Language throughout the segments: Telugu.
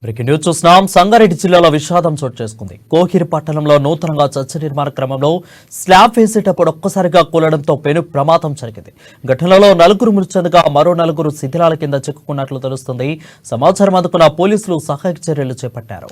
బ్రేకింగ్ న్యూస్ చూస్తున్నాం. సంగారెడ్డి జిల్లాలో విషాదం చోటు చేసుకుంది. కోహిర్ పట్టణంలో నూతనంగా చర్చ నిర్మాణ క్రమంలో స్లాబ్ వేసేటప్పుడు ఒక్కసారిగా కూలడంతో పెను ప్రమాదం జరిగింది. ఘటనలో నలుగురు మృతి చెందగా మరో నలుగురు శిథిలాల కింద చిక్కుకున్నట్లు తెలుస్తుంది. సమాచారం అందుకున్న పోలీసులు సహాయక చర్యలు చేపట్టారు.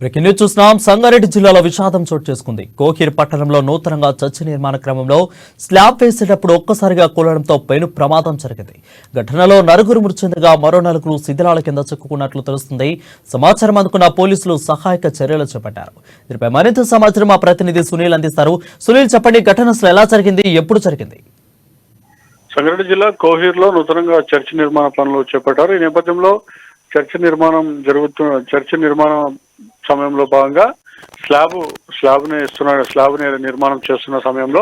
బ్రేకింగ్ న్యూస్ చూస్తున్నాం. సంగారెడ్డి జిల్లాలో విషాదం చోటు చేసుకుంది. కోహిర్ పట్టణంలో నూతనంగా చర్చ నిర్మాణ క్రమంలో స్లాబ్ వేసేటప్పుడు ఒక్కసారిగా కూలడంతో పెను ప్రమాదం జరిగింది. ఘటనలో నలుగురు మృతి చెందగా మరో నలుగురు శిథిలాల కింద చిక్కుకున్నట్లు తెలుస్తుంది. సమాచారం అందుకున్న పోలీసులు సహాయక చర్యలు చేపట్టారు. దీనిపై మరింత సమాచారం మా ప్రతినిధి సునీల్ అందిస్తారు. సునీల్, చెప్పండి, ఘటన అసలు ఎలా జరిగింది, ఎప్పుడు జరిగింది? సంగారెడ్డి జిల్లా కోహిర్ లో నూతనంగా చర్చ్ నిర్మాణ పనులు చేపట్టారు. ఈ నేపథ్యంలో చర్చ్ నిర్మాణ సమయంలో భాగంగా స్లాబ్ నిర్మాణం చేస్తున్న సమయంలో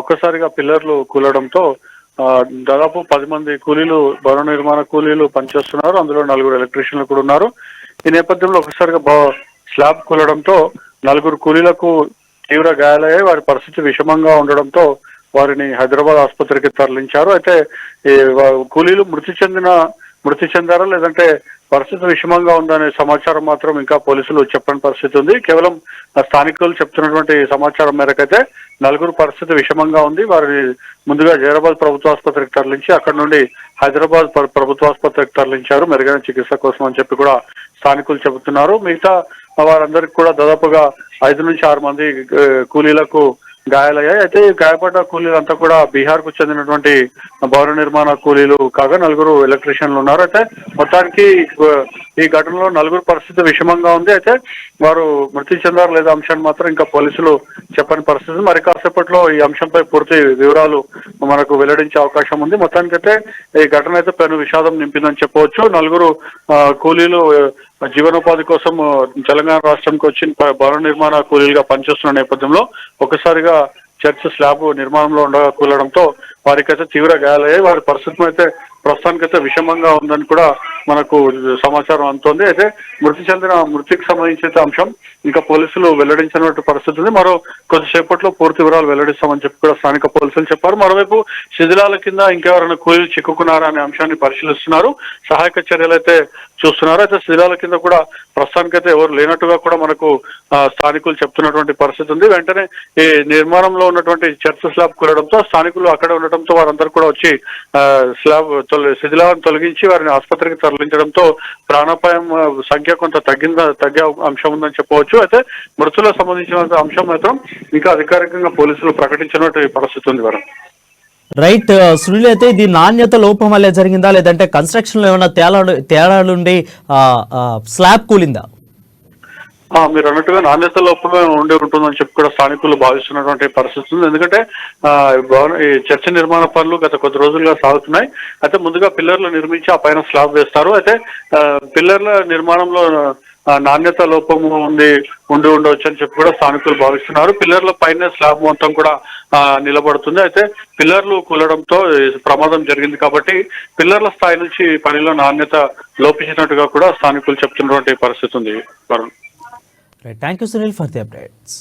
ఒక్కసారిగా పిల్లర్లు కూలడంతో దాదాపు 10 మంది కూలీలు, భవన నిర్మాణ కూలీలు పనిచేస్తున్నారు. అందులో 4 ఎలక్ట్రీషియన్లు కూడా ఉన్నారు. ఈ నేపథ్యంలో ఒక్కసారిగా స్లాబ్ కూలడంతో 4 కూలీలకు తీవ్ర గాయాలయ్యాయి. వారి పరిస్థితి విషమంగా ఉండడంతో వారిని హైదరాబాద్ ఆసుపత్రికి తరలించారు. అయితే ఈ కూలీలు మృతి చెందారా లేదంటే పరిస్థితి విషమంగా ఉందనే సమాచారం మాత్రం ఇంకా పోలీసులు చెప్పని పరిస్థితి ఉంది. కేవలం స్థానికులు చెప్తున్నటువంటి సమాచారం మేరకైతే 4 పరిస్థితి విషమంగా ఉంది. వారిని ముందుగా జైరాబాద్ ప్రభుత్వ ఆసుపత్రికి తరలించి అక్కడ నుండి హైదరాబాద్ ప్రభుత్వ ఆసుపత్రికి తరలించారు మెరుగైన చికిత్స కోసం అని చెప్పి కూడా స్థానికులు చెబుతున్నారు. మిగతా వారందరికి కూడా దాదాపుగా 5 నుంచి 6 మంది కూలీలకు గాయాలయ్యాయి. అయితే గాయపడ్డ కూలీలంతా కూడా బీహార్ కు చెందినటువంటి భవన నిర్మాణ కూలీలు కాగా 4 ఎలక్ట్రీషియన్లు ఉన్నారు. అయితే మొత్తానికి ఈ ఘటనలో 4 పరిస్థితి విషమంగా ఉంది. అయితే వారు మృతి చెందారు లేదా అంశాన్ని మాత్రం ఇంకా పోలీసులు చెప్పని పరిస్థితి. మరి కాసేపట్లో ఈ అంశంపై పూర్తి వివరాలు మనకు వెల్లడించే అవకాశం ఉంది. మొత్తానికైతే ఈ ఘటన అయితే పెను విషాదం నింపిందని చెప్పవచ్చు. 4 కూలీలు జీవనోపాధి కోసం తెలంగాణ రాష్ట్రంకి వచ్చి భవన నిర్మాణ కూలీలుగా పనిచేస్తున్న నేపథ్యంలో ఒకసారిగా చర్చ్ స్లాబ్ నిర్మాణంలో ఉండగా కూలడంతో వారికైతే తీవ్ర గాయాలయ్యాయి. వారి పరిస్థితి అయితే ప్రస్తుతానికైతే విషమంగా ఉందని కూడా మనకు సమాచారం అందుతోంది. అయితే మృతికి సంబంధించిన అంశం ఇంకా పోలీసులు వెల్లడించినటువంటి పరిస్థితి ఉంది. మరో కొద్దిసేపట్లో పూర్తి వివరాలు వెల్లడిస్తామని చెప్పి కూడా స్థానిక పోలీసులు చెప్పారు. మరోవైపు శిథిలాల కింద ఇంకెవరైనా కూలీలు చిక్కుకున్నారా అనే అంశాన్ని పరిశీలిస్తున్నారు. సహాయక చర్యలు అయితే చూస్తున్నారు. అయితే శిథిలాల కింద కూడా ప్రస్తుతానికైతే ఎవరు లేనట్టుగా కూడా మనకు స్థానికులు చెప్తున్నటువంటి పరిస్థితి ఉంది. వెంటనే ఈ నిర్మాణంలో ఉన్నటువంటి చర్చ్ స్లాబ్ కూలడంతో స్థానికులు అక్కడ ఉండటంతో వారందరూ కూడా వచ్చి శిథిలాలను తొలగించి వారిని ఆసుపత్రికి తరలించడంతో ప్రాణాపాయం సంఖ్య కొంత తగ్గే అంశం ఉందని చెప్పవచ్చు. అయితే మృతులకు సంబంధించిన అంశం మాత్రం ఇంకా అధికారికంగా పోలీసులు ప్రకటించినటువంటి పరిస్థితి ఉంది. రైట్ సునీల్, అయితే ఇది నాణ్యత లోపం వల్లే జరిగిందా లేదంటే కన్స్ట్రక్షన్ లో ఏమైనా తేడాలుండి స్లాబ్ కూలిందా? మీరు అన్నట్టుగా నాణ్యత లోపమే ఉంటుందని చెప్పి కూడా స్థానికులు భావిస్తున్నటువంటి పరిస్థితి ఉంది. ఎందుకంటే ఈ చర్చ నిర్మాణ పనులు గత కొద్ది రోజులుగా సాగుతున్నాయి. అయితే ముందుగా పిల్లర్లు నిర్మించి ఆ పైన స్లాబ్ వేస్తారు. అయితే పిల్లర్ల నిర్మాణంలో నాణ్యత లోపము ఉండి ఉండవచ్చు అని చెప్పి కూడా స్థానికులు భావిస్తున్నారు. పిల్లర్ల పైన స్లాబ్ మొత్తం కూడా నిలబడుతుంది. అయితే పిల్లర్లు కూలడంతో ప్రమాదం జరిగింది కాబట్టి పిల్లర్ల స్థాయి నుంచి పనిలో నాణ్యత లోపించినట్టుగా కూడా స్థానికులు చెప్తున్నటువంటి పరిస్థితి ఉంది. Right. Thank you, Sunil, for the updates.